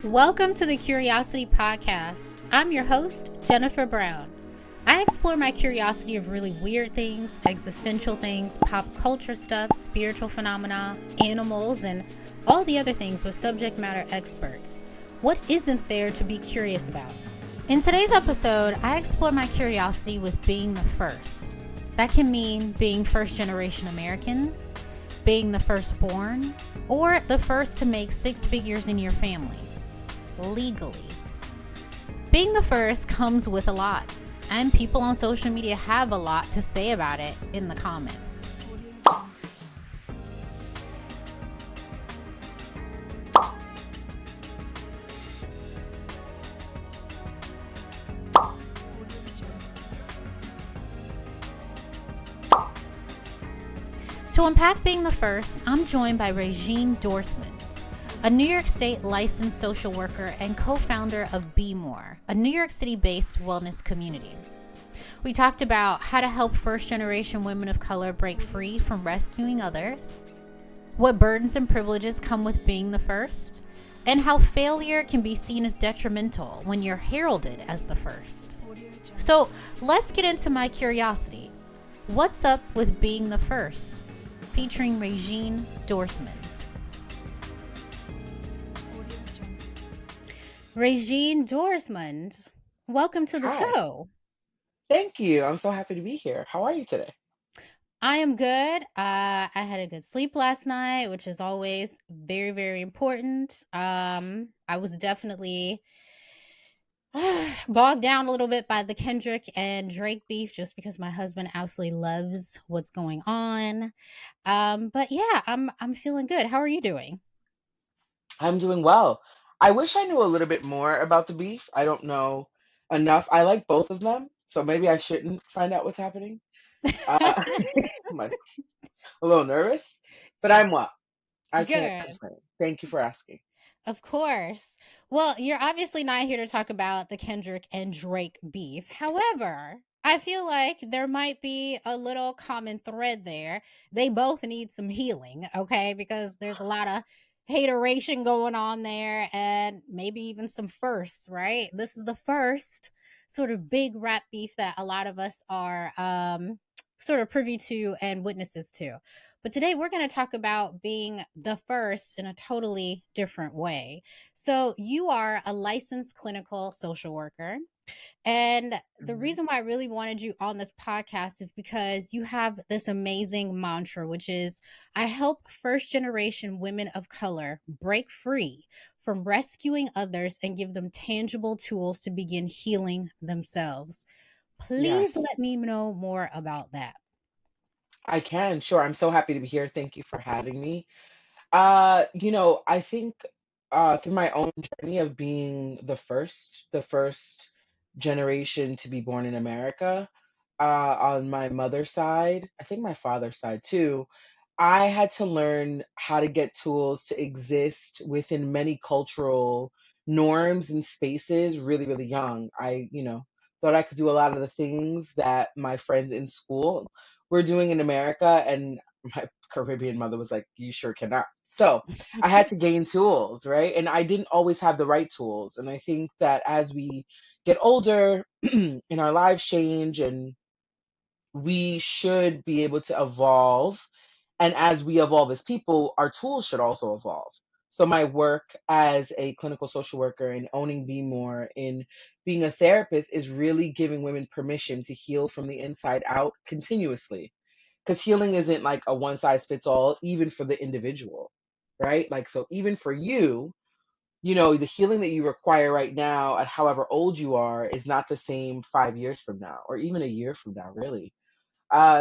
Welcome to the Curiosity Podcast. I'm your host, Jennifer Brown. I explore my curiosity of really weird things, existential things, pop culture stuff, spiritual phenomena, animals, and all the other things with subject matter experts. What isn't there to be curious about? In today's episode, I explore my curiosity with being the first. That can mean being first generation American, being the firstborn, or the first to make six figures in your family. Legally. Being the first comes with a lot, and people on social media have a lot to say about it in the comments. To unpack being the first, I'm joined by Regine Dorismond, a New York State licensed social worker and co-founder of Be More, a New York City-based wellness community. We talked about how to help first-generation women of color break free from rescuing others, what burdens and privileges come with being the first, and how failure can be seen as detrimental when you're heralded as the first. So let's get into my curiosity. What's up with being the first? Featuring Regine Dorismond. Regine Dorismond, welcome to the Hi. show. Thank you. I'm so happy to be here. How are you today? I am good. I had a good sleep last night, which is always very, very important. I was definitely bogged down a little bit by the Kendrick and Drake beef just because my husband absolutely loves what's going on. But yeah, I'm feeling good. How are you doing? I'm doing well. I wish I knew a little bit more about the beef. I don't know enough. I like both of them, so maybe I shouldn't find out what's happening. Uh, I'm a little nervous, but I'm well. I can't Good. complain. Thank you for asking. Of course. Well, you're obviously not here to talk about the Kendrick and Drake beef. However, I feel like there might be a little common thread there. They both need some healing, okay? Because there's a lot of hateration going on there and maybe even some firsts, right? This is the first sort of big rap beef that a lot of us are sort of privy to and witnesses to. But today we're going to talk about being the first in a totally different way. So, you are a licensed clinical social worker. And the Mhm. reason why I really wanted you on this podcast is because you have this amazing mantra, which is I help first generation women of color break free from rescuing others and give them tangible tools to begin healing themselves. Please Yes, let me know more about that. I can. Sure. I'm so happy to be here. Thank you for having me. I think through my own journey of being the first generation to be born in America, on my mother's side, I think my father's side too, I had to learn how to get tools to exist within many cultural norms and spaces really, really young. Thought I could do a lot of the things that my friends in school were doing in America, and my Caribbean mother was like, "You sure cannot." So I had to gain tools, right? And I didn't always have the right tools. And I think that as we get older and our lives change, and we should be able to evolve. And as we evolve as people, our tools should also evolve. So my work as a clinical social worker and owning Be More in being a therapist is really giving women permission to heal from the inside out continuously. Because healing isn't like a one size fits all, even for the individual, right? Like, so even for you, the healing that you require right now at however old you are is not the same 5 years from now or even a year from now, really.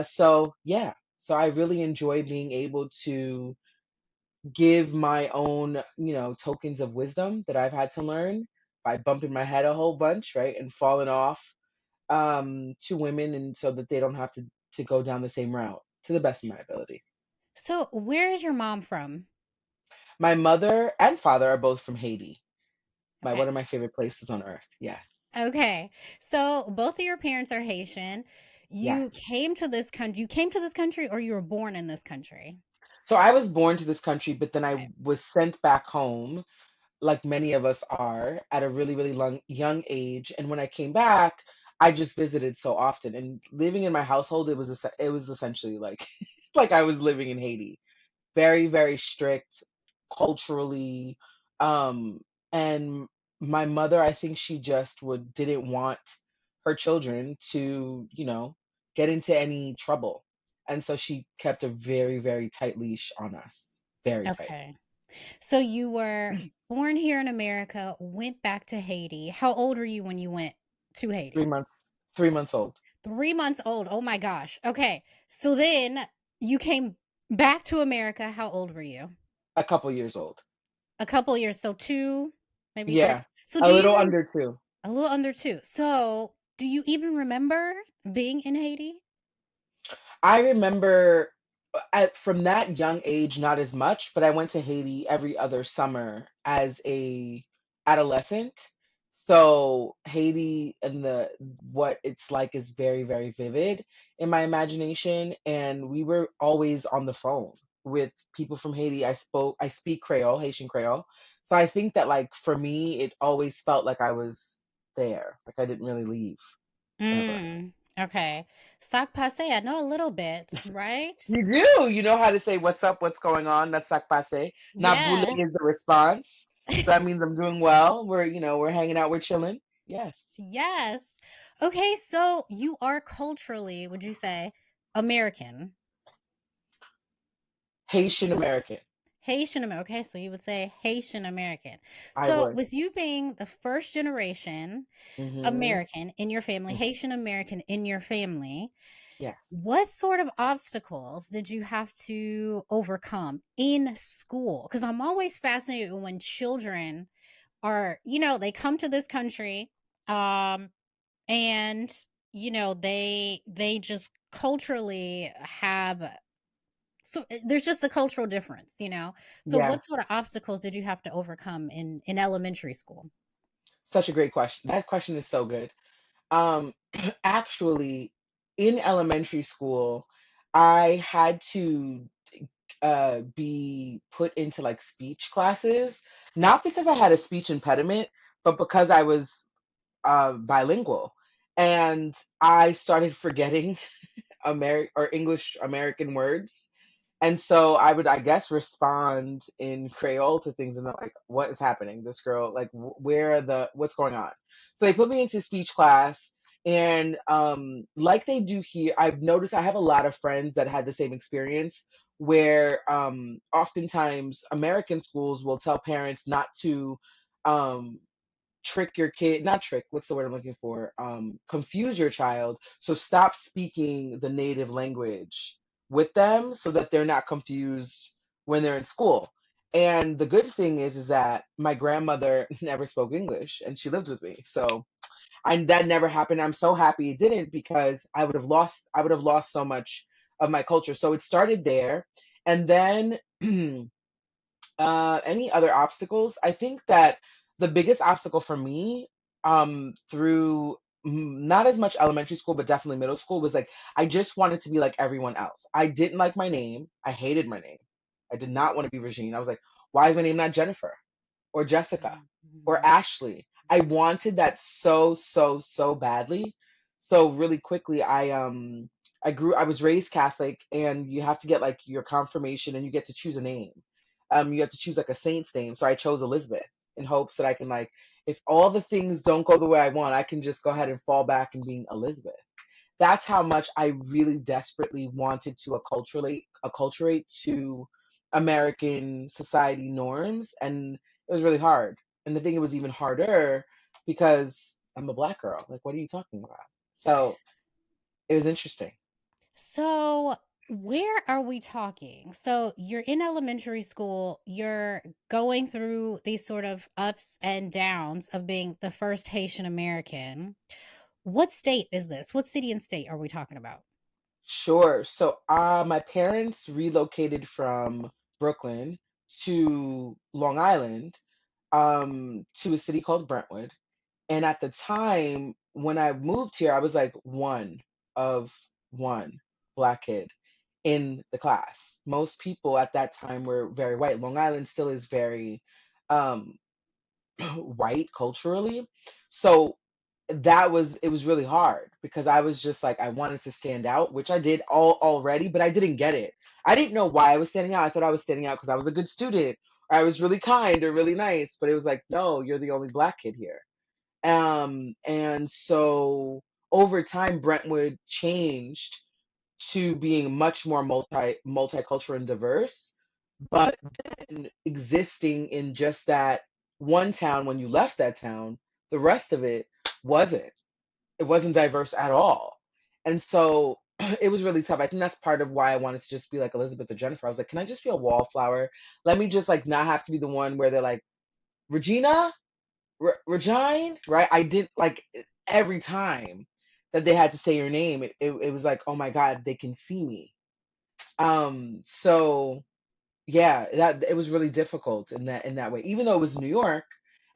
So yeah, so I really enjoy being able to give my own, tokens of wisdom that I've had to learn by bumping my head a whole bunch, right, and falling off to women, and so that they don't have to go down the same route to the best of my ability. So, where is your mom from? My mother and father are both from Haiti, my Okay. one of my favorite places on earth. Yes, Okay. So both of your parents are Haitian. You yes. came to this country. You came to this country or you were born in this country? So I was born to this country, but then I Okay. was sent back home like many of us are, at a really, really young age. And when I came back, I just visited so often. And living in my household, it was essentially like like I was living in Haiti. Very, very strict culturally. And my mother, I think she just would didn't want her children to, get into any trouble. And so she kept a very, very tight leash on us. Very tight. Okay. So you were born here in America, went back to Haiti. How old were you when you went to Three Haiti? months, 3 months old, 3 months old. Oh my gosh. Okay. So then you came back to America. How old were you? a couple years old. A couple years. So two, maybe three. Yeah, So a do you little even under two. a little under two? So do you even remember being in Haiti? I remember from that young age, not as much, but I went to Haiti every other summer as a adolescent. So Haiti and the what it's like is very, very vivid in my imagination. And we were always on the phone with people from Haiti. I speak Creole, Haitian Creole. So I think that like for me, it always felt like I was there, like I didn't really leave ever. Okay. Sac passe, I know a little bit, right? You do. You know how to say what's up, what's going on. That's sac passe. Nabule Yes. is the response. So that means I'm doing well. We're hanging out, we're chilling. Yes. Yes. Okay, so you are culturally, would you say, American? Haitian American. Haitian American. Okay, so you would say Haitian American. I So would. with you being the first generation Mm-hmm. American in your family, Haitian American in your family, Yes. what sort of obstacles did you have to overcome in school? Because I'm always fascinated when children are, they come to this country, um, and they just culturally have, so there's just a cultural difference. So Yeah. what sort of obstacles did you have to overcome in elementary school? Such a great question. That question is so good. Um, actually, in elementary school, I had to be put into like speech classes, not because I had a speech impediment, but because I was bilingual. And I started forgetting English American words. And so I would, I guess, respond in Creole to things, and they're like, "What is happening? This girl, like, where are what's going on?" So they put me into speech class, and like they do here, I've noticed I have a lot of friends that had the same experience, where oftentimes American schools will tell parents not to um, trick your kid, not trick, what's the word I'm looking for, confuse your child, so stop speaking the native language with them so that they're not confused when they're in school. And the good thing is that my grandmother never spoke English and she lived with me, so that never happened. I'm so happy it didn't, because I would have lost so much of my culture. So it started there. And then any other obstacles? I think that the biggest obstacle for me, through not as much elementary school, but definitely middle school, was like I just wanted to be like everyone else. I didn't like my name. I hated my name. I did not want to be Regine. I was like, why is my name not Jennifer or Jessica or Mhm. Ashley? I wanted that so, so, so badly. So really quickly, I was raised Catholic, and you have to get like your confirmation, and you get to choose a name. You have to choose like a saint's name. So I chose Elizabeth in hopes that I can, like, if all the things don't go the way I want, I can just go ahead and fall back and being Elizabeth. That's how much I really desperately wanted to acculturate to American society norms, and it was really hard. And the thing, it was even harder because I'm a black girl. Like, what are you talking about? So it was interesting. So, where are we talking? So, you're in elementary school, you're going through these sort of ups and downs of being the first Haitian American. What state is this? What city and state are we talking about? Sure. So, my parents relocated from Brooklyn to Long Island, to a city called Brentwood. And at the time when I moved here, I was like of one black kid in the class. Most people at that time were very white. Long Island still is very, um, white culturally. So it was really hard because I was just like I wanted to stand out, which I did all already, but I didn't get it. I didn't know why I was standing out. I thought I was standing out because I was a good student or I was really kind or really nice, but it was like, no, you're the only black kid here. And so over time, Brentwood changed to being much more multicultural and diverse, but then existing in just that one town when you left that town, the rest of it wasn't. It wasn't diverse at all. And so it was really tough. I think that's part of why I wanted to just be like Elizabeth or Jennifer. I was like, can I just be a wallflower? Let me just like not have to be the one where they're like, Regina, Regine, right? I didn't like every time that they had to say your name, it was like, oh my God, they can see me. So yeah, that it was really difficult in that way. Even though it was New York,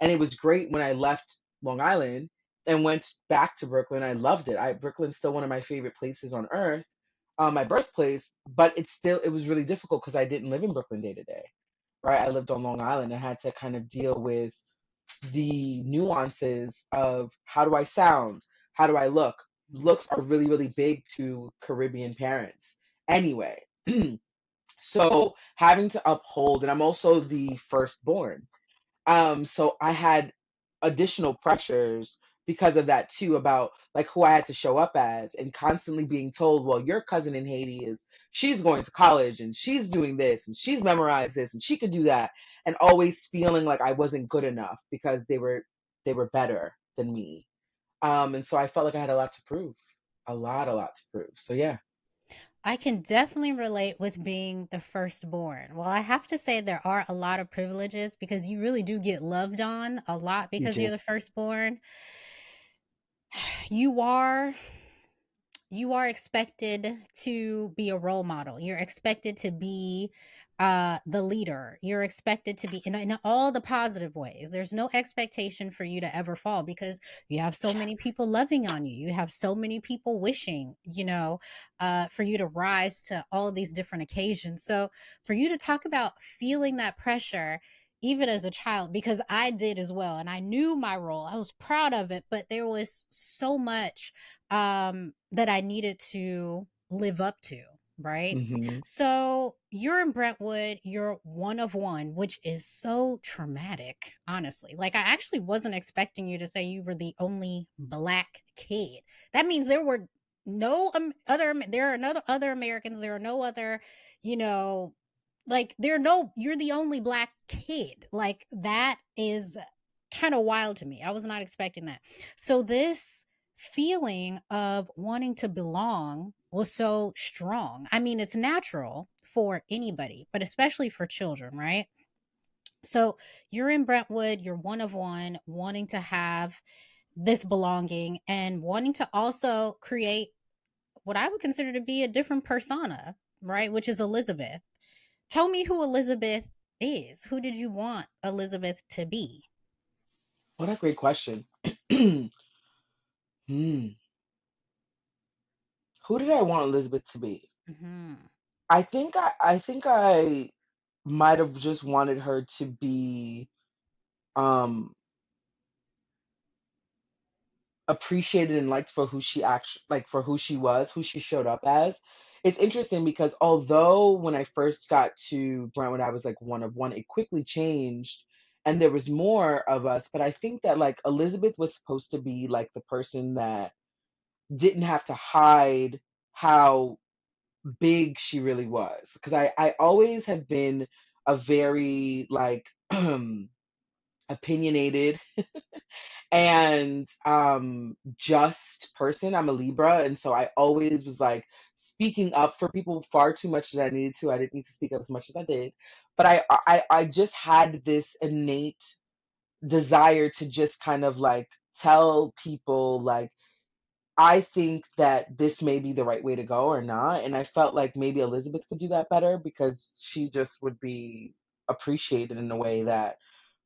and it was great when I left Long Island and went back to Brooklyn. I loved it. Brooklyn's still one of my favorite places on earth, my birthplace. But it was really difficult because I didn't live in Brooklyn day to day, right? I lived on Long Island. I had to kind of deal with the nuances of how do I sound, how do I look. Looks are really really big to Caribbean parents anyway. So having to uphold, and I'm also the firstborn. So I had additional pressures because of that too, about like who I had to show up as, and constantly being told, well, your cousin in Haiti she's going to college and she's doing this and she's memorized this and she could do that, and always feeling like I wasn't good enough because they were better than me. And so I felt like I had a lot to prove, a lot to prove. So yeah. I can definitely relate with being the firstborn. Well, I have to say there are a lot of privileges because you really do get loved on a lot You because you're do. the firstborn. You are you are expected to be a role model. You're expected to be the leader. You're expected to be in all the positive ways. There's no expectation for you to ever fall because you have so many Yes. people loving on you. You have so many people wishing, for you to rise to all of these different occasions. So for you to talk about feeling that pressure, even as a child, because I did as well, and I knew my role, I was proud of it, but there was so much that I needed to live up to, right? Hmm. So you're in Brentwood, you're one of one, which is so traumatic, honestly. Like, I actually wasn't expecting you to say you were the only black kid. That means there were no there are no other Americans, there are no other, you know, like, you're the only black kid. Like, that is kind of wild to me. I was not expecting that. So this feeling of wanting to belong was so strong. I mean, it's natural for anybody, but especially for children, right? So you're in Brentwood, you're one of one, wanting to have this belonging and wanting to also create what I would consider to be a different persona, right? Which is Elizabeth. Tell me who Elizabeth is. Who did you want Elizabeth to be? What a great question. Hmm. Who did I want Elizabeth to be? Hmm. I think I might have just wanted her to be um appreciated and liked for who she actually, like for who she was, who she showed up as. It's interesting because although when I first got to Brentwood I was like one of one, it quickly changed and there was more of us, but I think that like Elizabeth was supposed to be like the person that didn't have to hide how big she really was, because I always have been a very like opinionated and just person. I'm a Libra, and so I always was like speaking up for people far too much that I needed to. I didn't need to speak up as much as I did, but I just had this innate desire to just kind of like tell people like I think that this may be the right way to go or not. And I felt like maybe Elizabeth could do that better because she just would be appreciated in a way that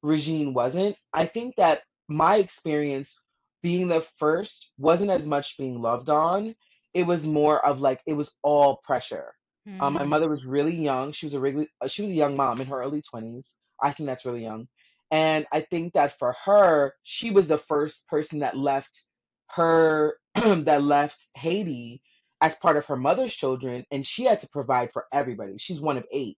Regine wasn't. I think that my experience being the first wasn't as much being loved on. It was more of like, it was all pressure. My Hmm. mother was really young. She was a young mom in her early 20s. I think that's really young. And I think that for her, she was the first person that left her that left Haiti as part of her mother's children, and she had to provide for everybody. She's one of eight.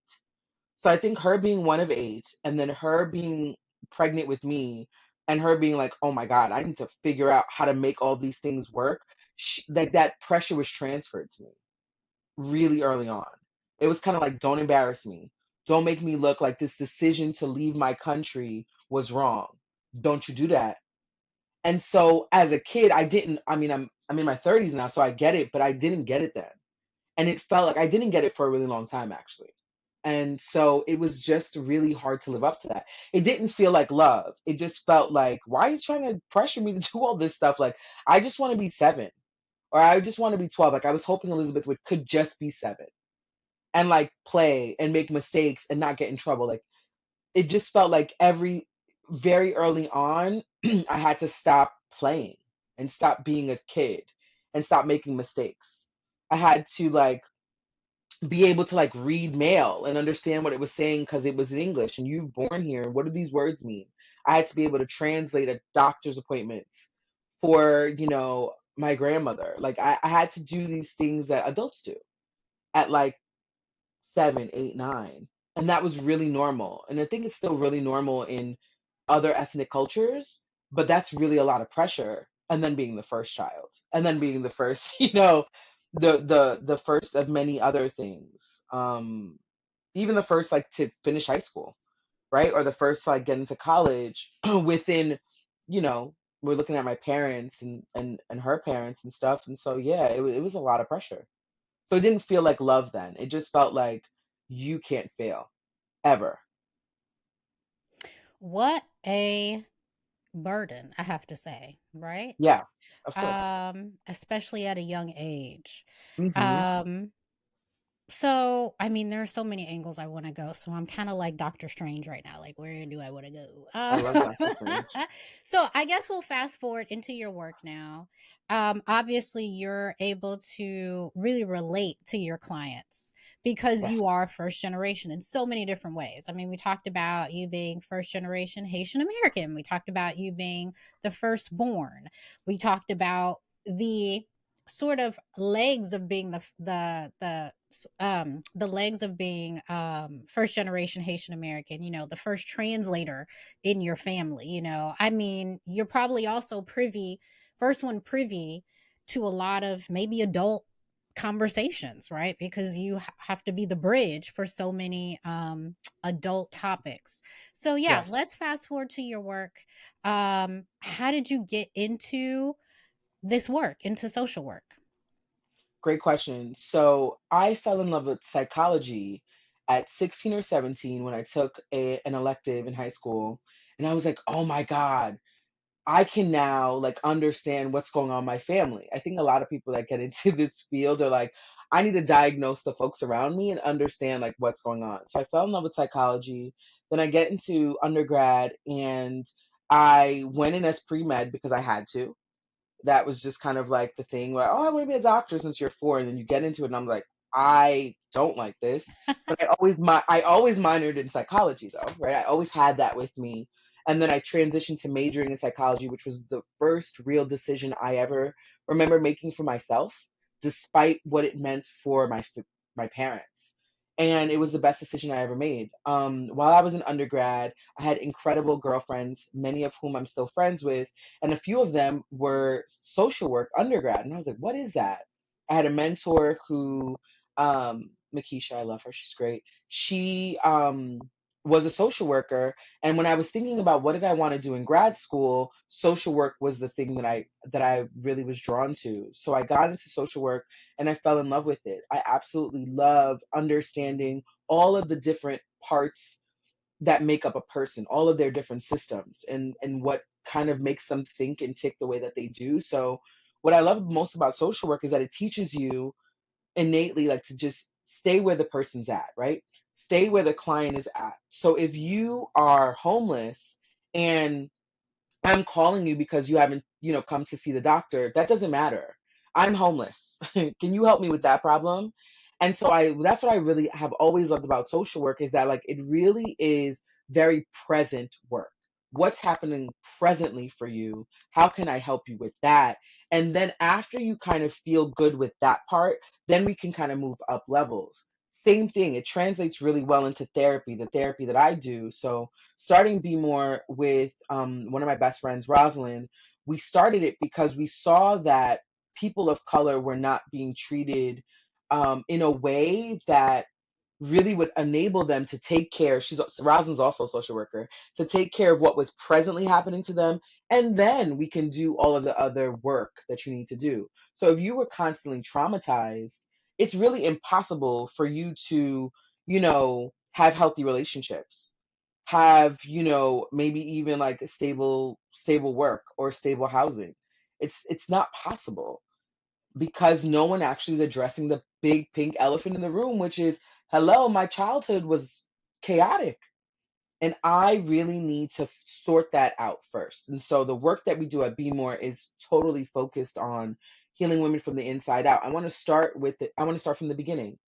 So I think her being one of eight, and then her being pregnant with me, and her being like, "Oh my God, I need to figure out how to make all these things work." Like that pressure was transferred to me really early on. It was kind of like, "Don't embarrass me. Don't make me look like this decision to leave my country was wrong. Don't you do that." And so as a kid, I didn't. I mean, I'm in my 30s now, so I get it, but I didn't get it then, and it felt like I didn't get it for a really long time actually. And so it was just really hard to live up to that. It didn't feel like love. It just felt like, why are you trying to pressure me to do all this stuff? Like, I just want to be seven, or I just want to be 12. Like, I was hoping Elizabeth would could just be seven and like play and make mistakes and not get in trouble. Like, it just felt like very early on, I had to stop playing and stop being a kid and stop making mistakes. I had to like be able to like read mail and understand what it was saying because it was in English and you've born here. What do these words mean? I had to be able to translate a doctor's appointments for, my grandmother. Like I had to do these things that adults do at like 7, 8, 9. And that was really normal. And I think it's still really normal in other ethnic cultures, but that's really a lot of pressure. And then being the first child, and then being the first, the first of many other things. Even the first like to finish high school, right? Or the first to like get into college within, you know, we're looking at my parents and her parents and stuff. And so yeah, it was a lot of pressure. So it didn't feel like love then. It just felt like you can't fail ever. What a burden, I have to say, right? Yeah, of course. Especially at a young age. Hmm. Um, So, I mean, there are so many angles I want to go. So I'm kind of like Doctor Strange right now. Like, where do I want to go? I love Dr. Strange. So I guess we'll fast forward into your work now. Obviously, you're able to really relate to your clients because you Yes. are first generation in so many different ways. I mean, we talked about you being first generation Haitian American. We talked about you being the firstborn. We talked about the sort of legs of being the legs of being first generation Haitian American, the first translator in your family. I mean, you're probably also first one privy to a lot of maybe adult conversations, right? Because you have to be the bridge for so many adult topics. So yeah, Yes. let's fast forward to your work. How did you get into this work, into social work? Great question. So I fell in love with psychology at 16 or 17 when I took an elective in high school. And I was like, oh my God, I can now like understand what's going on in my family. I think a lot of people that get into this field are like, I need to diagnose the folks around me and understand like what's going on. So I fell in love with psychology. Then I get into undergrad and I went in as pre-med because I had to. That was just kind of like the thing where, oh, I want to be a doctor since you're four, and then you get into it, and I'm like, I don't like this. But I always minored in psychology though, right? I always had that with me, and then I transitioned to majoring in psychology, which was the first real decision I ever remember making for myself, despite what it meant for my parents. And it was the best decision I ever made. While I was an undergrad, I had incredible girlfriends, many of whom I'm still friends with, and a few of them were social work undergrad. And I was like, what is that? I had a mentor who, Makisha, I love her. She's great. She was a social worker. And when I was thinking about what did I want to do in grad school, social work was the thing that I really was drawn to. So I got into social work and I fell in love with it. I absolutely love understanding all of the different parts that make up a person, all of their different systems and what kind of makes them think and tick the way that they do. So what I love most about social work is that it teaches you innately like to just stay where the person's at, right? Stay where the client is at. So if you are homeless and I'm calling you because you haven't, come to see the doctor, that doesn't matter. I'm homeless. Can you help me with that problem? And so that's what I really have always loved about social work is that like it really is very present work. what's happening presently for you? How can I help you with that? And then after you kind of feel good with that part, then we can kind of move up levels. Same thing, it translates really well into therapy, the therapy that I do. So, starting Be More with one of my best friends, Rosalind, we started it because we saw that people of color were not being treated in a way that really would enable them to take care. Rosalind's also a social worker, to take care of what was presently happening to them, and then we can do all of the other work that you need to do. So if you were constantly traumatized, it's really impossible for you to, have healthy relationships, have, maybe even like a stable work or stable housing. It's not possible because no one actually is addressing the big pink elephant in the room, which is, hello, my childhood was chaotic. And I really need to sort that out first. And so the work that we do at Be More is totally focused on healing women from the inside out. I want to start with it. I want to start from the beginning.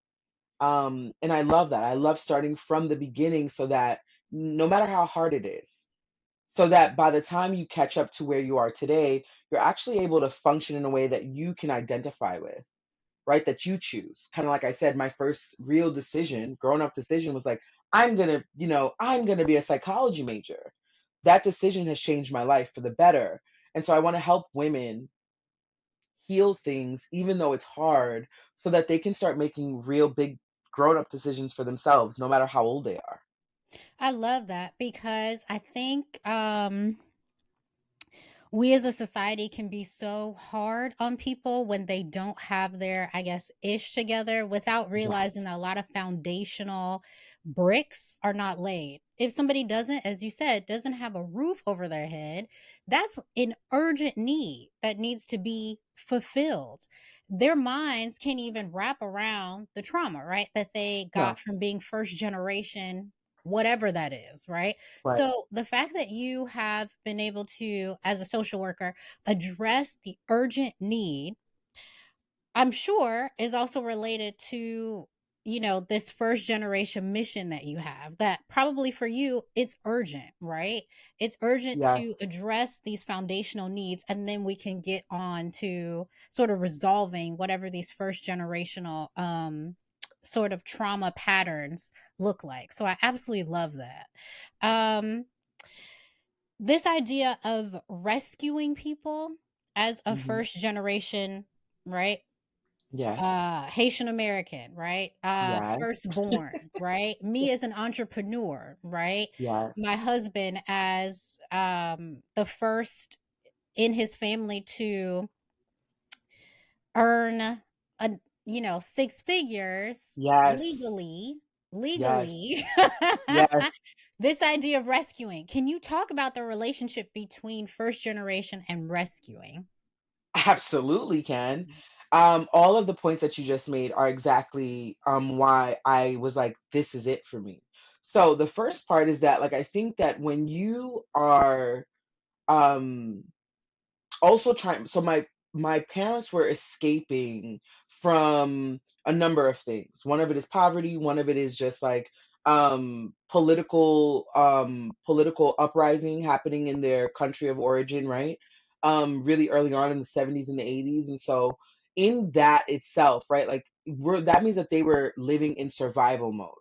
And I love that. I love starting from the beginning so that no matter how hard it is, so that by the time you catch up to where you are today, you're actually able to function in a way that you can identify with, right? That you choose. Kind of like I said, my first real decision, grown up decision was like, I'm going to be a psychology major. That decision has changed my life for the better. And so I want to help women heal things, even though it's hard, so that they can start making real big grown up decisions for themselves, no matter how old they are. I love that because I think we as a society can be so hard on people when they don't have their, I guess, ish together without realizing that a Yes. lot of foundational bricks are not laid. If somebody doesn't, as you said, doesn't have a roof over their head, that's an urgent need that needs to be fulfilled. Their minds can't even wrap around the trauma, right? That they got No. from being first generation, whatever that is, right? Right. So the fact that you have been able to, as a social worker, address the urgent need, I'm sure is also related to, this first generation mission that you have, that probably for you, it's urgent, right? It's urgent to Yes. address these foundational needs. And then we can get on to sort of resolving whatever these first generational, sort of trauma patterns look like. So I absolutely love that. Um, this idea of rescuing people as a Hmm. first generation, right? Yes. Haitian American, right? Yes. Firstborn, right? Me as an entrepreneur, right? My Yes. husband as the first in his family to earn a, six figures Yes. legally. Yes. Yes. This idea of rescuing. Can you talk about the relationship between first generation and rescuing? Absolutely can. All of the points that you just made are exactly why I was like, this is it for me. So the first part is that, like, I think that when you are um also trying, so my parents were escaping from a number of things. One of it is poverty, one of it is just like political uprising happening in their country of origin, right? Really early on in the 70s and the 80s. And so in that itself, right, like that means that they were living in survival mode.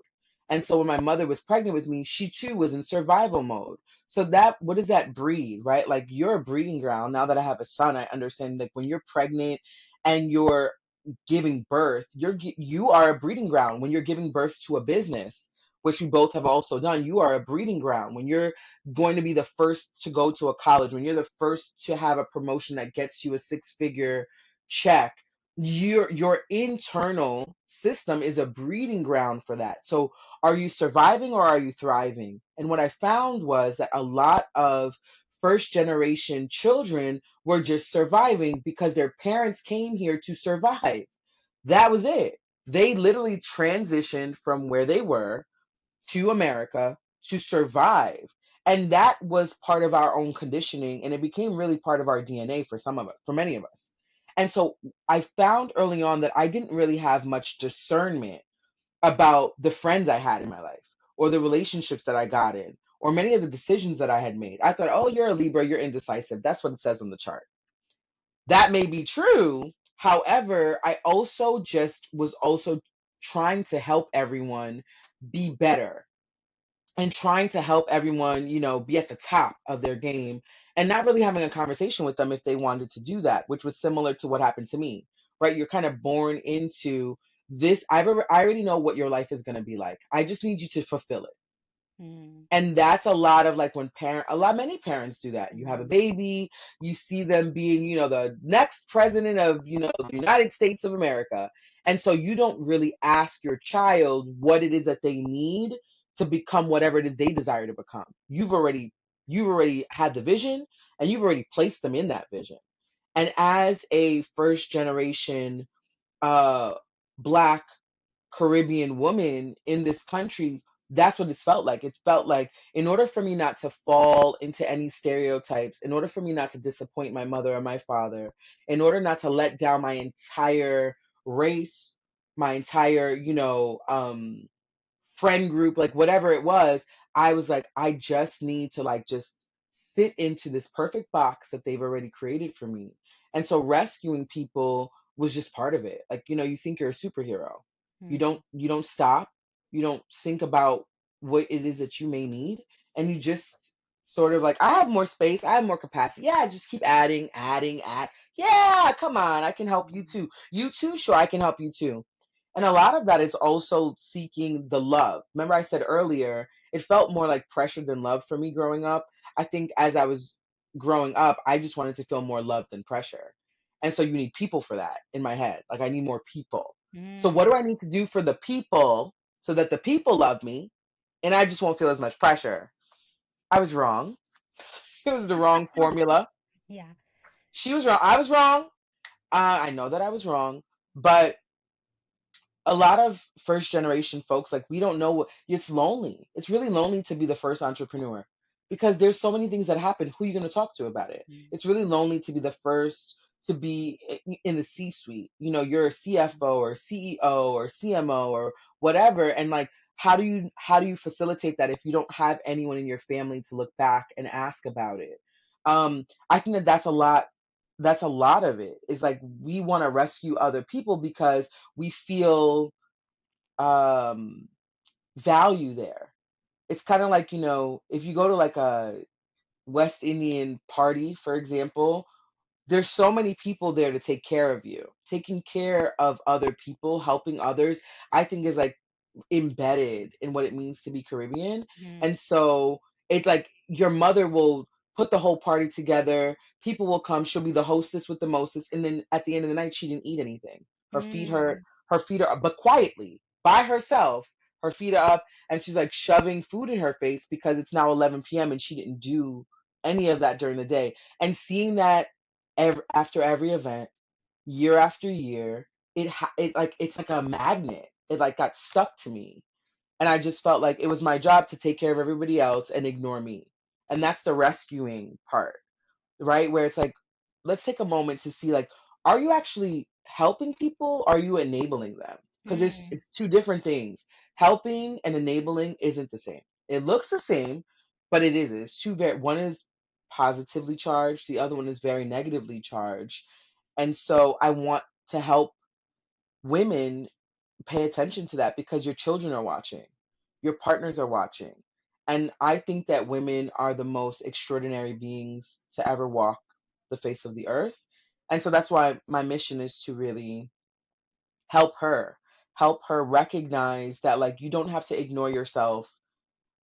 And so when my mother was pregnant with me, she too was in survival mode. So that, what does that breed, right? Like, you're a breeding ground. Now that I have a son, I understand, like, when you're pregnant and you're giving birth, you are a breeding ground. When you're giving birth to a business, which we both have also done, you are a breeding ground. When you're going to be the first to go to a college, when you're the first to have a promotion that gets you a six-figure check, your internal system is a breeding ground for that. So are you surviving or are you thriving? And what I found was that a lot of first generation children were just surviving because their parents came here to survive. That was it. They literally transitioned from where they were to America to survive. And that was part of our own conditioning, and it became really part of our DNA for some of us, for many of us. And so I found early on that I didn't really have much discernment about the friends I had in my life or the relationships that I got in or many of the decisions that I had made. I thought, oh, you're a Libra, you're indecisive. That's what it says on the chart. That may be true. However, I also just was also trying to help everyone be better and trying to help everyone, be at the top of their game and not really having a conversation with them if they wanted to do that, which was similar to what happened to me, right? You're kind of born into this. I already know what your life is going to be like. I just need you to fulfill it. Mm, And that's a lot of like when many parents do that. You have a baby, you see them being, the next president of, the United States of America. And so you don't really ask your child what it is that they need to become whatever it is they desire to become. You've already had the vision and you've already placed them in that vision. And as a first generation uh black Caribbean woman in this country, that's what it's felt like. It felt like in order for me not to fall into any stereotypes, in order for me not to disappoint my mother or my father, in order not to let down my entire race, my entire, friend group, like whatever it was, I was like, I just need to like just sit into this perfect box that they've already created for me. And so rescuing people was just part of it. Like, you think you're a superhero. mm, You don't stop. You don't think about what it is that you may need. And you just sort of like, I have more space, I have more capacity. Yeah, just keep adding, adding, add. Yeah, come on, I can help you too. You too, sure, I can help you too. And a lot of that is also seeking the love. Remember, I said earlier, it felt more like pressure than love for me growing up. I think as I was growing up, I just wanted to feel more love than pressure. And so you need people for that in my head. Like, I need more people. So, what do mm. I need to do for the people so that the people love me and I just won't feel as much pressure? I was wrong. It was the wrong formula. Yeah. She was wrong. I was wrong. I know that I was wrong. But a lot of first generation folks, like, we don't know it's lonely. It's really lonely to be the first entrepreneur because there's so many things that happen. Who are you going to talk to about it? Mm, It's really lonely to be the first to be in the C suite. You're a CFO or CEO or CMO or whatever. And like, how do you facilitate that if you don't have anyone in your family to look back and ask about it? I think that that's a lot of it. Is like we want to rescue other people because we feel um value there. It's kind of like, if you go to like a West Indian party, for example, there's so many people there to take care of you. Taking care of other people, helping others, I think is like embedded in what it means to be Caribbean. mm, And so it's like your mother will put the whole party together. People will come. She'll be the hostess with the mostest. And then at the end of the night, she didn't eat anything. Her feet hurt. mm, Her feet are, but quietly by herself. Her feet are up, and she's like shoving food in her face because it's now 11 p.m. and she didn't do any of that during the day. And seeing that after every event, year after year, it's like a magnet. It like got stuck to me, and I just felt like it was my job to take care of everybody else and ignore me. And that's the rescuing part, right? Where it's like, let's take a moment to see, like, are you actually helping people? Are you enabling them? Because it's mm. it's two different things. Helping and enabling isn't the same. It looks the same, but it isn't. It's two very, one is positively charged, the other one is very negatively charged. And so I want to help women pay attention to that because your children are watching, your partners are watching. And I think that women are the most extraordinary beings to ever walk the face of the earth. And so that's why my mission is to really help her, help her recognize that, like, you don't have to ignore yourself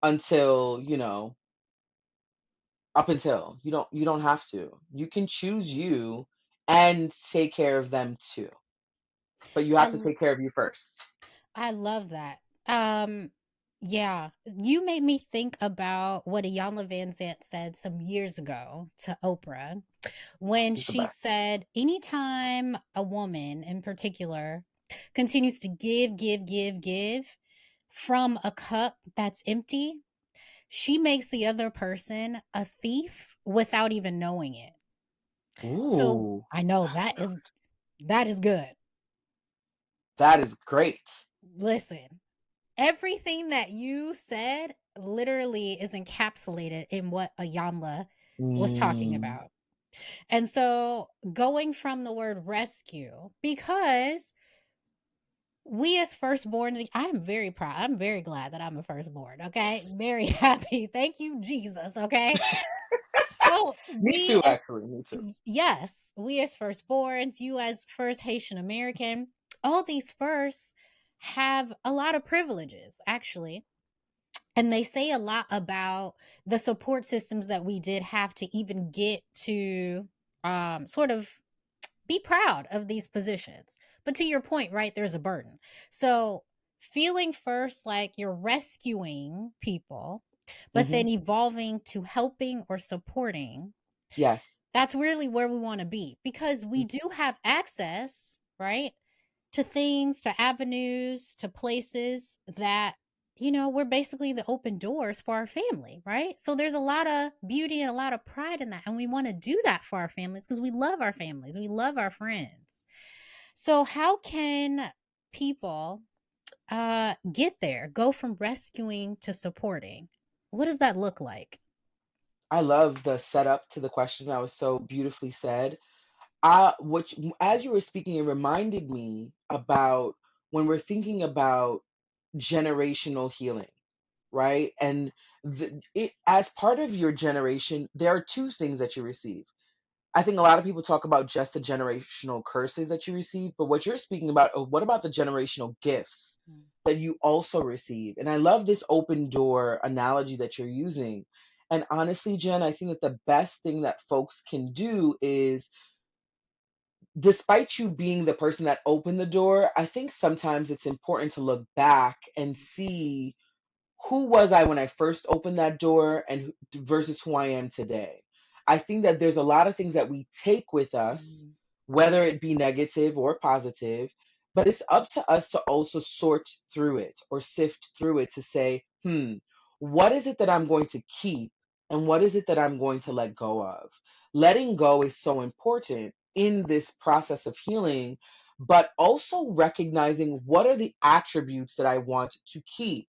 until, up until you don't have to. You can choose you and take care of them too. But you I have to take care of you first. I love that. Um, yeah, you made me think about what Iyanla Van Zant said some years ago to Oprah when She's the she best. said, anytime a woman in particular continues to give, give, give, give from a cup that's empty, she makes the other person a thief without even knowing it. So Ooh, I know that's good. that is good. That is great. Listen, everything that you said, literally is encapsulated in what Ayanla was talking Mm. about. And so going from the word rescue, because we as firstborns, I am very proud. I'm very glad that I'm a firstborn. Okay. Very happy. Thank you, Jesus. Okay. So Me we too, as actually. Me too. yes, we as firstborns, you as first Haitian American, all these firsts have a lot of privileges, actually. And they say a lot about the support systems that we did have to even get to sort of be proud of these positions. But to your point, right, there's a burden. So feeling first like you're rescuing people, but Hmm. then evolving to helping or supporting, Yes. that's really where we want to be, because we do have access, right, to things, to avenues, to places that, we're basically the open doors for our family, right? So there's a lot of beauty and a lot of pride in that. And we want to do that for our families because we love our families, we love our friends. So, how can people get there, go from rescuing to supporting? What does that look like? I love the setup to the question. That was so beautifully said. Which, as you were speaking, it reminded me about when we're thinking about generational healing, right? And as part of your generation, there are two things that you receive. I think a lot of people talk about just the generational curses that you receive, but what you're speaking about, what about the generational gifts Mm. that you also receive? And I love this open door analogy that you're using. And honestly, Jen, I think that the best thing that folks can do is, despite you being the person that opened the door, I think sometimes it's important to look back and see, who was I when I first opened that door and versus who I am today. I think that there's a lot of things that we take with us, Mm. whether it be negative or positive, but it's up to us to also sort through it or sift through it to say, what is it that I'm going to keep and what is it that I'm going to let go of? Letting go is so important in this process of healing, but also recognizing what are the attributes that I want to keep,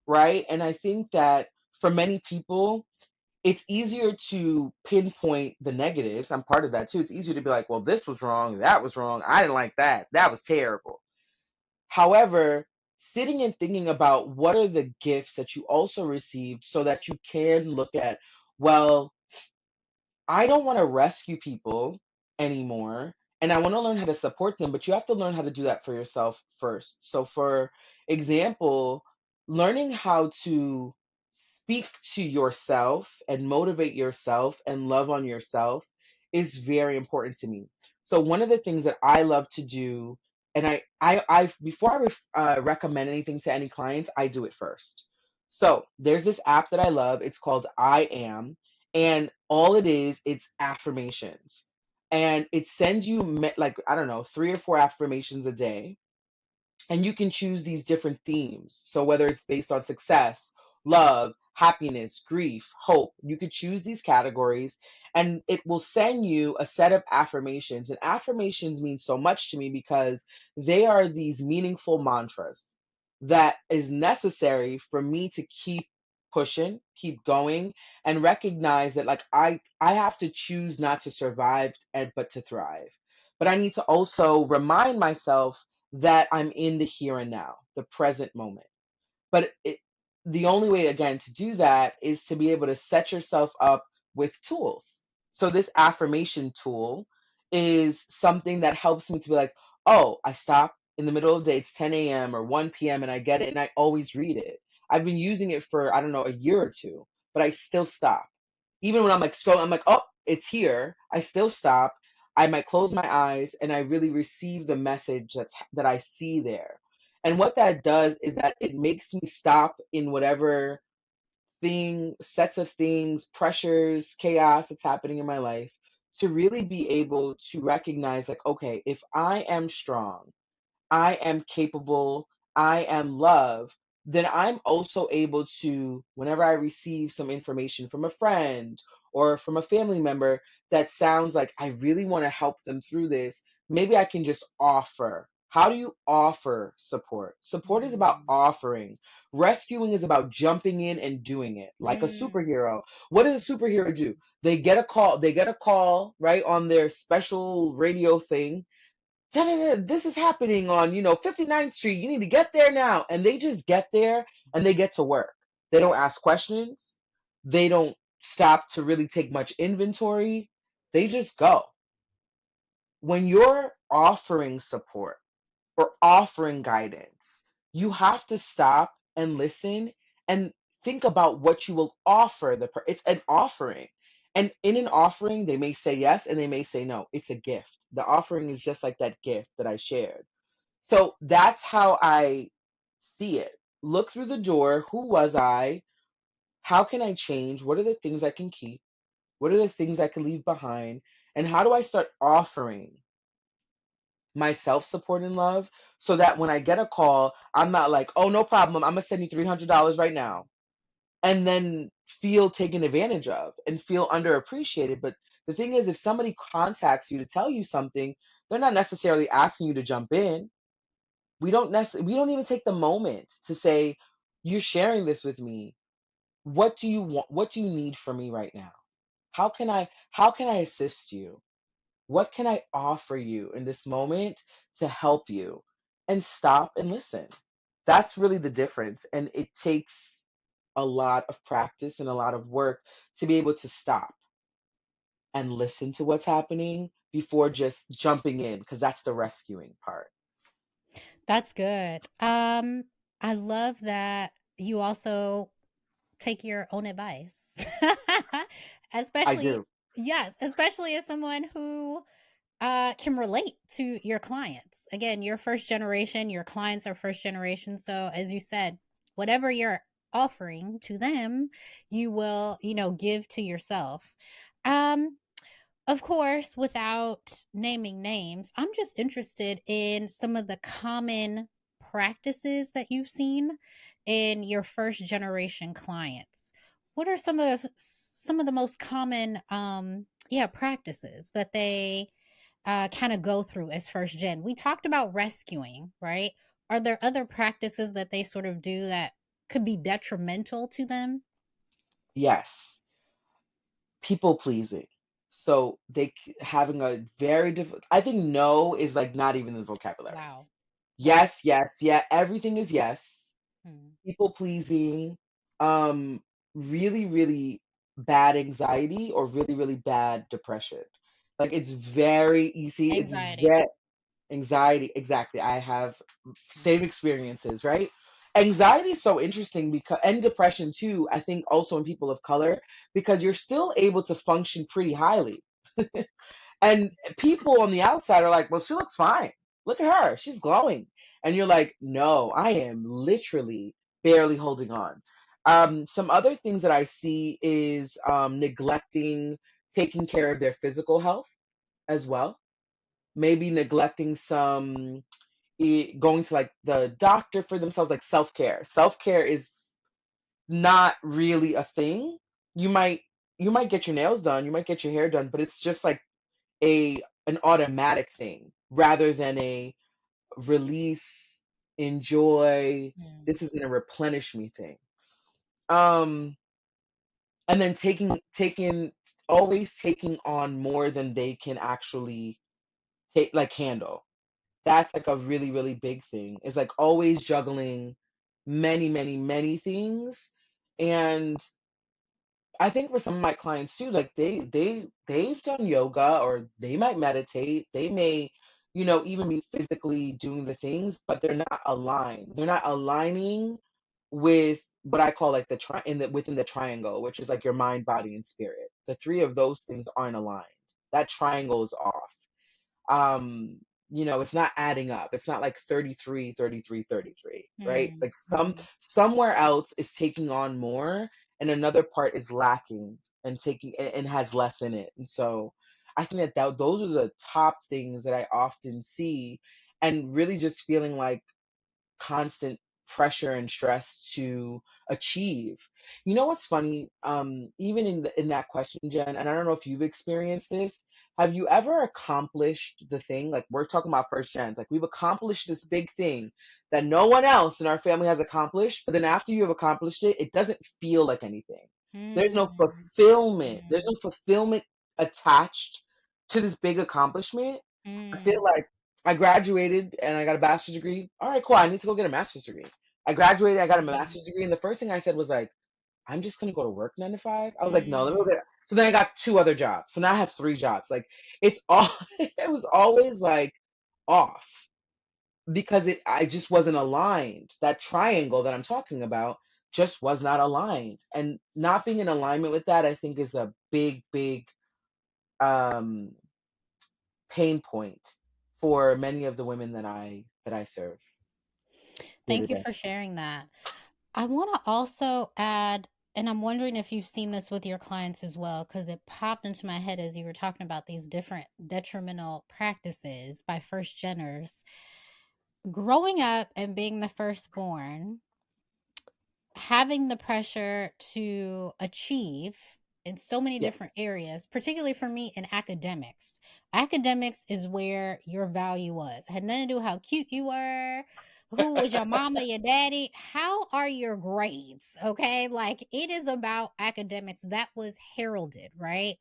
right? And I think that for many people, it's easier to pinpoint the negatives. I'm part of that too. It's easier to be like, well, this was wrong, that was wrong, I didn't like that, that was terrible. However, sitting and thinking about what are the gifts that you also received so that you can look at, well, I don't want to rescue people anymore. And I want to learn how to support them, but you have to learn how to do that for yourself first. So, for example, learning how to speak to yourself and motivate yourself and love on yourself is very important to me. So, one of the things that I love to do, and I before recommend anything to any clients, I do it first. So, there's this app that I love. It's called I Am, and all it is, it's affirmations, and it sends you like, I don't know, 3 or 4 affirmations a day, and you can choose these different themes. So whether it's based on success, love, happiness, grief, hope, you could choose these categories, and it will send you a set of affirmations. And affirmations mean so much to me because they are these meaningful mantras that is necessary for me to keep pushing, keep going, and recognize that, like, I have to choose not to survive and but to thrive. But I need to also remind myself that I'm in the here and now, the present moment. But the only way, again, to do that is to be able to set yourself up with tools. So, this affirmation tool is something that helps me to be like, oh, I stop in the middle of the day, it's 10 a.m. or 1 p.m., and I get it, and I always read it. I've been using it for, I don't know, a year or two, but I still stop. Even when I'm like scrolling, I'm like, oh, it's here. I still stop. I might close my eyes and I really receive the message that I see there. And what that does is that it makes me stop in whatever sets of things, pressures, chaos that's happening in my life, to really be able to recognize, like, okay, if I am strong, I am capable, I am love, then I'm also able to, whenever I receive some information from a friend or from a family member that sounds like I really want to help them through this, maybe I can just offer. How do you offer support? Support is about Mm. offering. Rescuing is about jumping in and doing it like a Mm. superhero. What does a superhero do? They get a call, right, on their special radio thing. "Da-da-da, this is happening on, 59th Street. You need to get there now." And they just get there and they get to work. They don't ask questions. They don't stop to really take much inventory. They just go. When you're offering support or offering guidance, you have to stop and listen and think about what you will offer it's an offering. And in an offering, they may say yes and they may say no. It's a gift. The offering is just like that gift that I shared. So that's how I see it. Look through the door. Who was I? How can I change? What are the things I can keep? What are the things I can leave behind? And how do I start offering my self support and love so that when I get a call, I'm not like, "Oh, no problem. I'm going to send you $300 right now." And then feel taken advantage of and feel underappreciated. But the thing is, if somebody contacts you to tell you something, they're not necessarily asking you to jump in. We don't even take the moment to say, "You're sharing this with me. What do you want? What do you need from me right now? How can I assist you? What can I offer you in this moment to help you?" And stop and listen. That's really the difference. And it takes a lot of practice and a lot of work to be able to stop and listen to what's happening before just jumping in, because that's the rescuing part. That's good. I love that you also take your own advice. I Especially, do. yes, especially as someone who can relate to your clients. Again, you're first generation, your clients are first generation. So, as you said, whatever you're offering to them, you will, give to yourself. Um, of course, without naming names, I'm just interested in some of the common practices that you've seen in your first generation clients. What are some of the most common practices that they kind of go through as first gen? We talked about rescuing, right? Are there other practices that they sort of do that could be detrimental to them? Yes. People pleasing. So having a very difficult, I think no is like not even in the vocabulary. Wow. Wow. Yes, yes, yeah. Everything is yes. Hmm. People pleasing, um, really, really bad anxiety or really, really bad depression. Like it's very easy. It's Anxiety. very anxiety. Exactly. I have same experiences, right? Anxiety is so interesting because, and depression too, I think also in people of color, because you're still able to function pretty highly. And people on the outside are like, "Well, she looks fine. Look at her. She's glowing." And you're like, "No, I am literally barely holding on." Some other things that I see is neglecting taking care of their physical health as well. Maybe neglecting going to like the doctor for themselves, like self care. Self care is not really a thing. You might you might get your nails done, you might get your hair done, but it's just like a an automatic thing rather than a release, enjoy, Mm. this isn't a replenish me thing. Um, and then always taking on more than they can actually handle. That's like a really, really big thing. It's like always juggling many, many, many things. And I think for some of my clients too, like they've done yoga or they might meditate, they may, even be physically doing the things, but they're not aligned. They're not aligning with what I call like within the triangle, which is like your mind, body, and spirit. The three of those things aren't aligned. That triangle is off. um it's not adding up. It's not like 33, 33, 33, right? Mm. Like Mm. somewhere else is taking on more and another part is lacking and has less in it. And so I think those are the top things that I often see, and really just feeling like constant pressure and stress to achieve. You know what's funny? Even in that question, Jen, and I don't know if you've experienced this, have you ever accomplished the thing? Like, we're talking about first gens. Like, we've accomplished this big thing that no one else in our family has accomplished, but then after you have accomplished it, it doesn't feel like anything. There's no Mm, fulfillment. There's mm, no fulfillment attached to this big accomplishment. I feel mm, like I graduated and I got a bachelor's degree. All right, cool. I need to go get a master's degree. I graduated, I got a mm, master's degree, and the first thing I said was like, I'm just gonna go to work 9 to 5. I was like, no, let me go mm. get. So then I got two other jobs. So now I have three jobs. Like, it's all it was always like off because I just wasn't aligned. That triangle that I'm talking about just was not aligned, and not being in alignment with that, I think, is a big, big um, pain point for many of the women that I serve day to Thank you day. for sharing that. I want to also add, and I'm wondering if you've seen this with your clients as well, because it popped into my head as you were talking about these different detrimental practices by first geners. Growing up and being the firstborn, having the pressure to achieve in so many different Yes. areas, particularly for me in academics. Academics is where your value was. It had nothing to do with how cute you were, who was your mama, your daddy, how are your grades? Okay. Like it is about academics. That was heralded, right?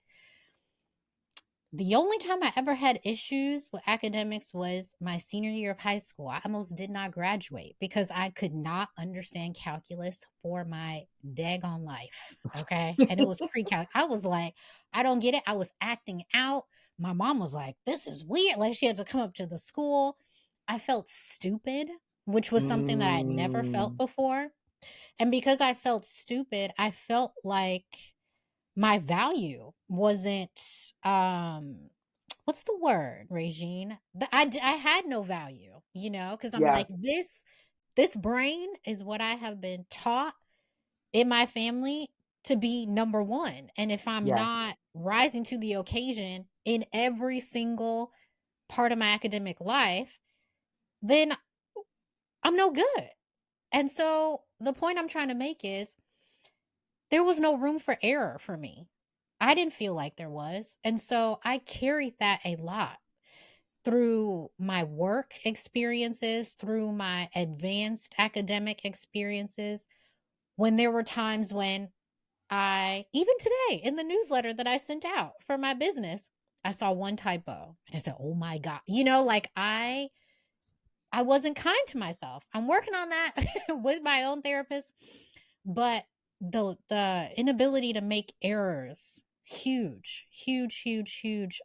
The only time I ever had issues with academics was my senior year of high school. I almost did not graduate because I could not understand calculus for my daggone life. Okay. And it was pre calc. I was like, I don't get it. I was acting out. My mom was like, this is weird. Like she had to come up to the school. I felt stupid, which was something that I had never felt Mm, before. And because I felt stupid, I felt like my value wasn't what's the word, Regine? I had no value, because I'm yes. like this brain is what I have been taught in my family to be number one, and if I'm Yes. not rising to the occasion in every single part of my academic life, then I'm no good. And so the point I'm trying to make is there was no room for error for me. I didn't feel like there was. And so I carried that a lot through my work experiences, through my advanced academic experiences, when there were times when even today in the newsletter that I sent out for my business, I saw one typo and I said, oh my God, like I wasn't kind to myself. I'm working on that with my own therapist, but the inability to make errors, huge, huge, huge, huge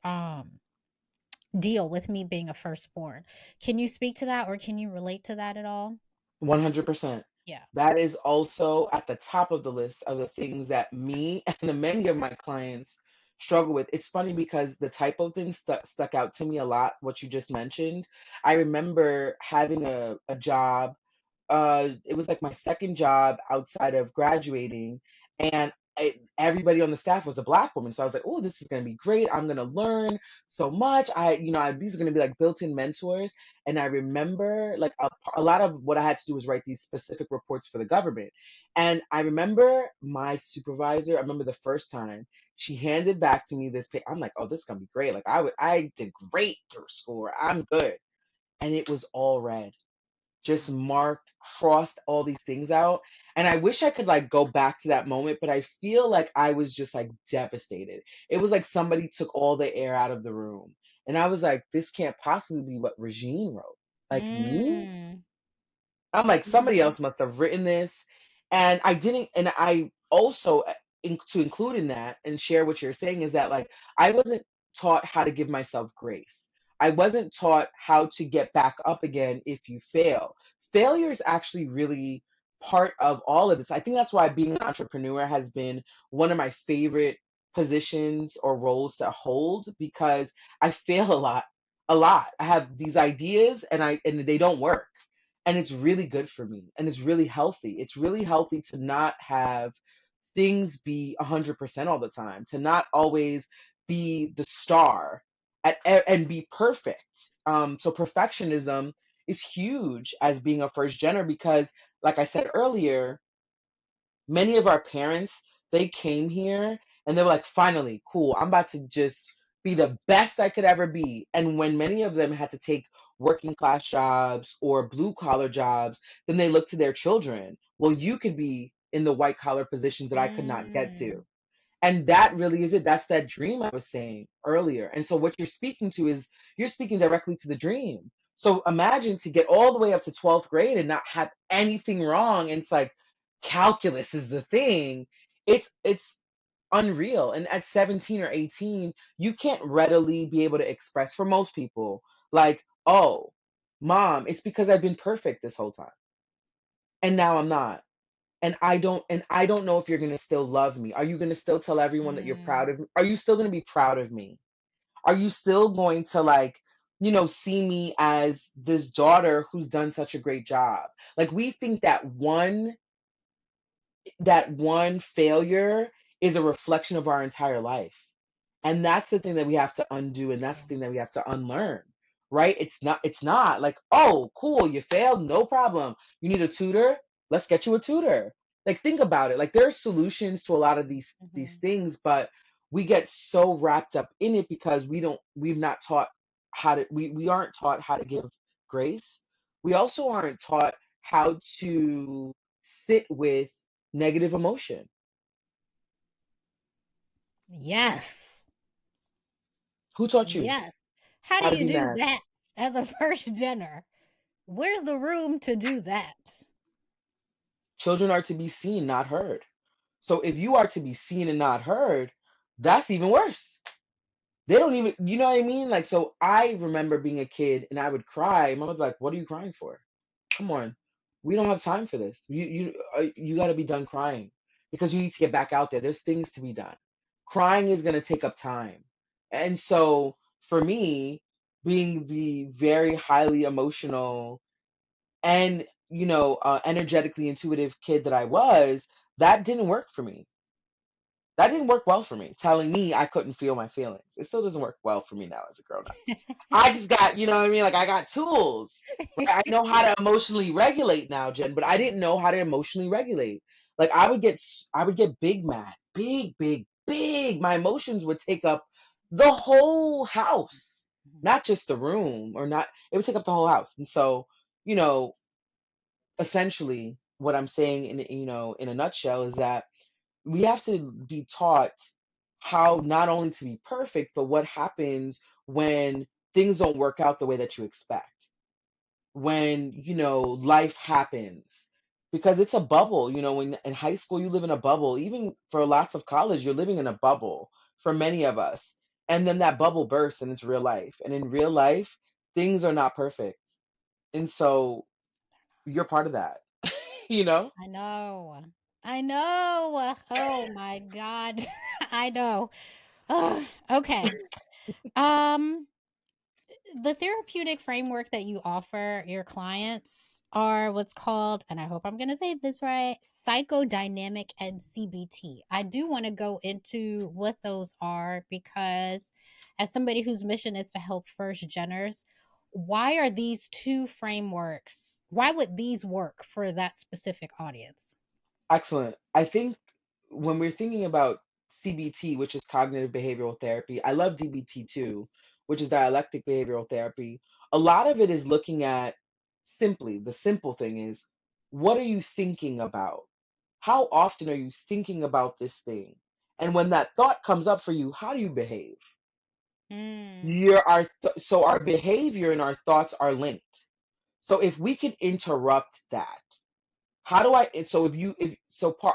deal with me being a firstborn. Can you speak to that or can you relate to that at all? 100%. Yeah. That is also at the top of the list of the things that me and the many of my clients struggle with. It's funny because the typo thing stuck out to me a lot, what you just mentioned. I remember having a job. It was like my second job outside of graduating, and everybody on the staff was a black woman. So I was like, oh, this is gonna be great. I'm gonna learn so much. These are gonna be like built-in mentors. And I remember like a lot of what I had to do was write these specific reports for the government. And I remember my supervisor. I remember the first time she handed back to me this paper. I'm like, oh, this is gonna be great. Like I did great through school. I'm good. And it was all red, just marked, crossed all these things out. And I wish I could like go back to that moment, but I feel like I was just like devastated. It was like somebody took all the air out of the room. And I was like, this can't possibly be what Regine wrote. Like me? Mm, I'm like, somebody mm, else must have written this. And I didn't, and I also, to include in that and share what you're saying is that, like, I wasn't taught how to give myself grace. I wasn't taught how to get back up again if you fail. Failure is actually really part of all of this. I think that's why being an entrepreneur has been one of my favorite positions or roles to hold, because I fail a lot. A lot. I have these ideas and they don't work, and it's really good for me, and it's really healthy. It's really healthy to not have things be 100% all the time, to not always be the star and be perfect. So perfectionism is huge as being a first gener, because like I said earlier, many of our parents, they came here and they were like, finally, cool, I'm about to just be the best I could ever be. And when many of them had to take working class jobs or blue collar jobs, then they look to their children. Well, you could be in the white collar positions that I could not get to. Mm. And that really is it. That's that dream I was saying earlier. And so what you're speaking to is you're speaking directly to the dream. So imagine to get all the way up to 12th grade and not have anything wrong. And it's like calculus is the thing. It's unreal. And at 17 or 18, you can't readily be able to express for most people, like, oh, mom, it's because I've been perfect this whole time. And now I'm not. And I don't know if you're going to still love me. Are you going to still tell everyone that you're proud Mm. of me? Are you still going to be proud of me? Are you still going to, like, see me as this daughter who's done such a great job? Like, we think that one failure is a reflection of our entire life. And that's the thing that we have to undo, and that's the thing that we have to unlearn. Right? It's not like, oh, cool, you failed, no problem. You need a tutor? Let's get you a tutor. Like, think about it. Like, there are solutions to a lot of these Mhm. things, but we get so wrapped up in it because we've not taught we aren't taught how to give grace. We also aren't taught how to sit with negative emotion. Yes. Who taught you Yes. How do how to you be do mad? that as a first gener? Where's the room to do that? Children are to be seen, not heard. So if you are to be seen and not heard, that's even worse. They don't even, you know what I mean? Like, so I remember being a kid and I would cry. Mom would be like, "What are you crying for? Come on, we don't have time for this. You got to be done crying because you need to get back out there. There's things to be done. Crying is gonna take up time." And so for me, being the very highly emotional and energetically intuitive kid that I was, that didn't work for me. That didn't work well for me, telling me I couldn't feel my feelings. It still doesn't work well for me now as a grown up. I just got, you know what I mean? Like, I got tools. Right? I know how to emotionally regulate now, Jen, but I didn't know how to emotionally regulate. Like, I would get big mad, big, big, big. My emotions would take up the whole house, not just the room, or not. It would take up the whole house. And so, you know, essentially, what I'm saying in a nutshell is that we have to be taught how not only to be perfect, but what happens when things don't work out the way that you expect. When, life happens. Because it's a bubble, when in high school you live in a bubble, even for lots of college, you're living in a bubble for many of us. And then that bubble bursts and it's real life. And in real life, things are not perfect. And so you're part of that, you know? I know. I know. Oh my God. I know. Ugh, okay. Um, the therapeutic framework that you offer your clients are what's called, and I hope I'm going to say this right, psychodynamic and CBT. I do want to go into what those are because, as somebody whose mission is to help first geners, why are these two frameworks? Why would these work for that specific audience? Excellent. I think when we're thinking about CBT, which is cognitive behavioral therapy, I love DBT too, which is dialectic behavioral therapy. A lot of it is looking at simply, the simple thing is, what are you thinking about? How often are you thinking about this thing? And when that thought comes up for you, how do you behave? Mm. So our behavior and our thoughts are linked. So if we can interrupt that, how do I? So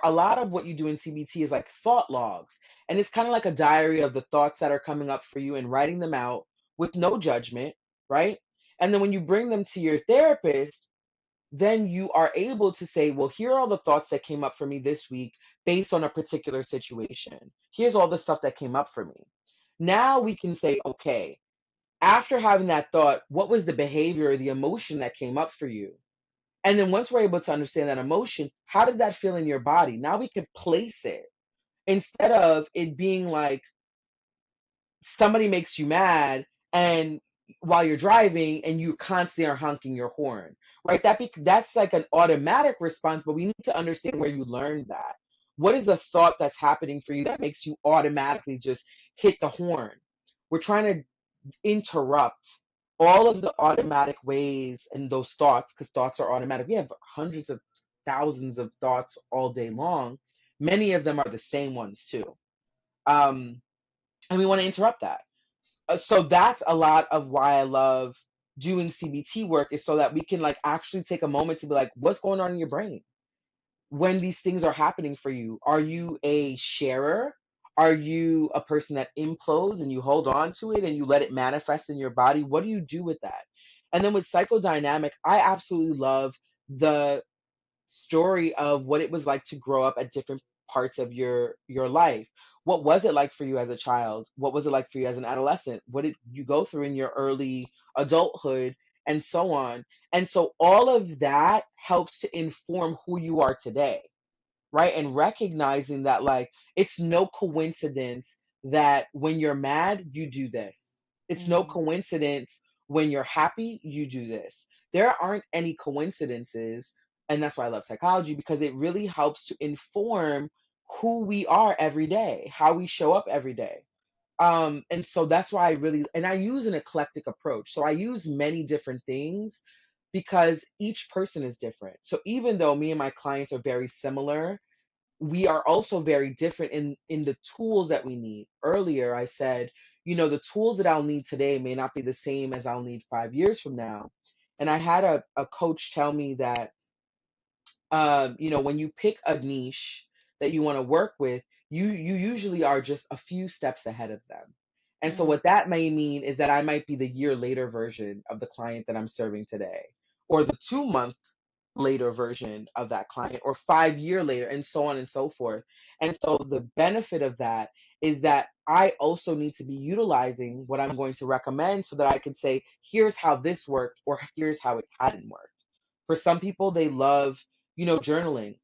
a lot of what you do in CBT is like thought logs, and it's kind of like a diary of the thoughts that are coming up for you and writing them out with no judgment, right? And then when you bring them to your therapist, then you are able to say, well, here are all the thoughts that came up for me this week based on a particular situation. Here's all the stuff that came up for me. Now we can say, okay, after having that thought, what was the behavior or the emotion that came up for you? And then once we're able to understand that emotion, how did that feel in your body? Now we can place it instead of it being like somebody makes you mad and while you're driving and you constantly are honking your horn, right? That's like an automatic response, but we need to understand where you learned that. What is the thought that's happening for you that makes you automatically just hit the horn? we're trying to interrupt all of the automatic ways and those thoughts, because thoughts are automatic. We have hundreds of thousands of thoughts all day long. Many of them are the same ones too. Um, and we want to interrupt that. So that's a lot of why I love doing CBT work, is so that we can like actually take a moment to be like, what's going on in your brain when these things are happening for you? Are you a sharer? Are you a person that implodes and you hold on to it and you let it manifest in your body? What do you do with that? And then with psychodynamic, I absolutely love the story of what it was like to grow up at different parts of your life. What was it like for you as a child? What was it like for you as an adolescent? What did you go through in your early adulthood, and so on? And so all of that helps to inform who you are today, right? And recognizing that, like, it's no coincidence that when you're mad, you do this. It's no Mm-hmm. coincidence when you're happy, you do this. There aren't any coincidences. And that's why I love psychology, because it really helps to inform who we are every day, how we show up every day. And so that's why I really, and I use an eclectic approach. So I use many different things because each person is different. So even though me and my clients are very similar, we are also very different in the tools that we need. Earlier I said, the tools that I'll need today may not be the same as I'll need 5 years from now. And I had a coach tell me that, when you pick a niche that you want to work with, you usually are just a few steps ahead of them. And so Mm-hmm. what that may mean is that I might be the year later version of the client that I'm serving today, or the 2 month later version of that client, or 5 year later, and so on and so forth. And so the benefit of that is that I also need to be utilizing what I'm going to recommend, so that I can say, here's how this worked, or here's how it hadn't worked. For some people, they love, journaling.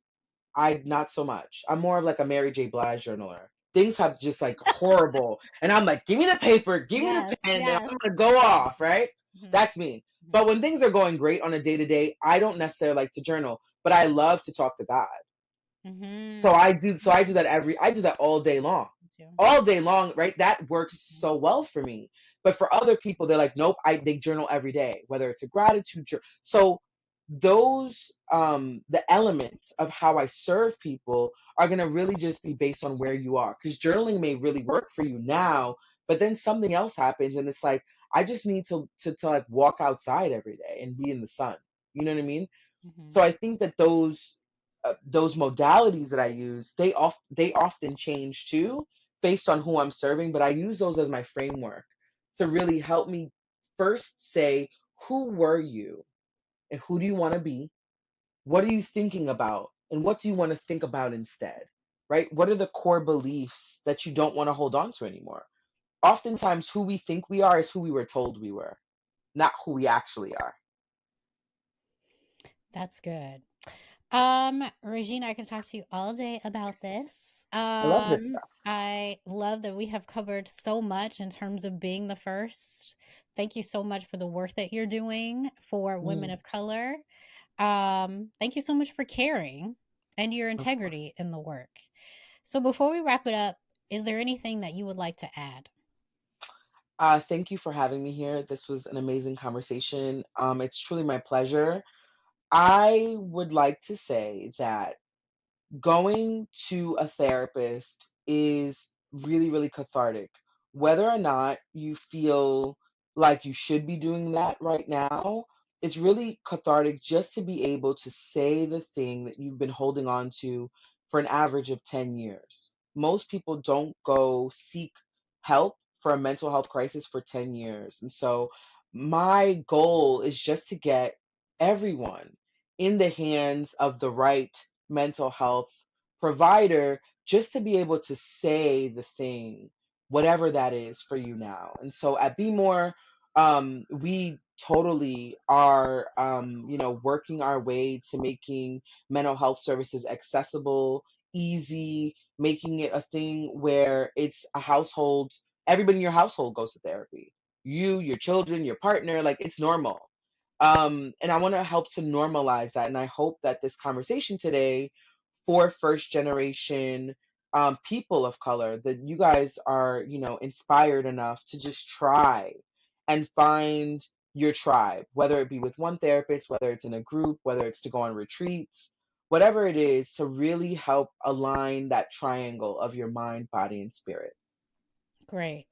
I not so much. I'm more of like a Mary J. Blige journaler. Things have just like horrible, and I'm like, give me the paper, give me the Yes, pen, and yes. I'm gonna go off, right? Mm-hmm. That's me. But when things are going great on a day to day, I don't necessarily like to journal, but I love to talk to God. So Mm-hmm. I do that I do that all day long. Me too. All day long, right? That works so well for me. But for other people, they're like, nope, they journal every day, whether it's a gratitude journal. So those the elements of how I serve people are going to really just be based on where you are, because journaling may really work for you now, but then something else happens and it's like, I just need to like walk outside every day and be in the sun. You know what I mean? Mm-hmm. So I think that those modalities that I use, they often change too, based on who I'm serving, but I use those as my framework to really help me first say, who were you and who do you want to be? What are you thinking about? And what do you want to think about instead? Right? What are the core beliefs that you don't want to hold on to anymore? Oftentimes, who we think we are is who we were told we were, not who we actually are. That's good. Regina, I can talk to you all day about this. I love this stuff. I love that we have covered so much in terms of being the first. Thank you so much for the work that you're doing for women Mm, of color. Thank you so much for caring and your of course. integrity in the work. So before we wrap it up, is there anything that you would like to add? Thank you for having me here. This was an amazing conversation. It's truly my pleasure. I would like to say that going to a therapist is really, really cathartic. Whether or not you feel like you should be doing that right now, it's really cathartic just to be able to say the thing that you've been holding on to for an average of 10 years. Most people don't go seek help for a mental health crisis for 10 years. And so my goal is just to get everyone in the hands of the right mental health provider, just to be able to say the thing, whatever that is for you now. And so at Be More, we totally are, working our way to making mental health services accessible, easy, making it a thing where it's a household. Everybody in your household goes to therapy. You, your children, your partner, like it's normal. And I want to help to normalize that. And I hope that this conversation today for first generation people of color, that you guys are, inspired enough to just try and find your tribe, whether it be with one therapist, whether it's in a group, whether it's to go on retreats, whatever it is, to really help align that triangle of your mind, body, and spirit. Great.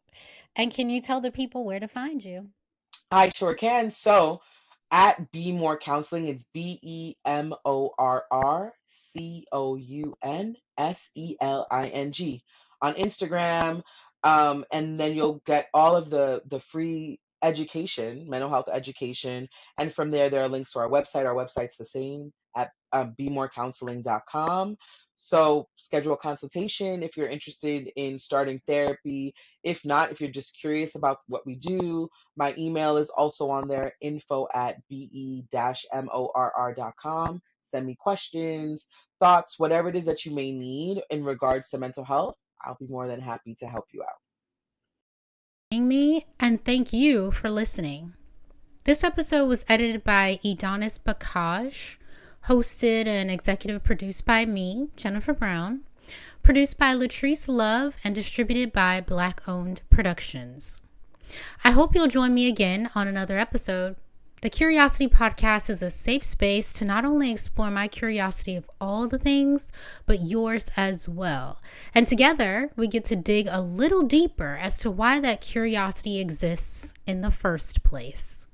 And can you tell the people where to find you? I sure can. So at Be More Counseling, it's BEMORRCOUNSELING on Instagram. And then you'll get all of the free education, mental health education. And from there are links to our website. Our website's the same at bemorecounseling.com. So schedule a consultation if you're interested in starting therapy. If not, if you're just curious about what we do, my email is also on there, info@be-morr.com. Send me questions, thoughts, whatever it is that you may need in regards to mental health. I'll be more than happy to help you out. Me, and thank you for listening. This episode was edited by Edonis Bacaj, hosted and executive produced by me, Jennifer Brown, produced by Latrice, Lauve, and distributed by BlakOWND Productions. I hope you'll join me again on another episode. The Curiosity Podcast is a safe space to not only explore my curiosity of all the things, but yours as well. And together, we get to dig a little deeper as to why that curiosity exists in the first place.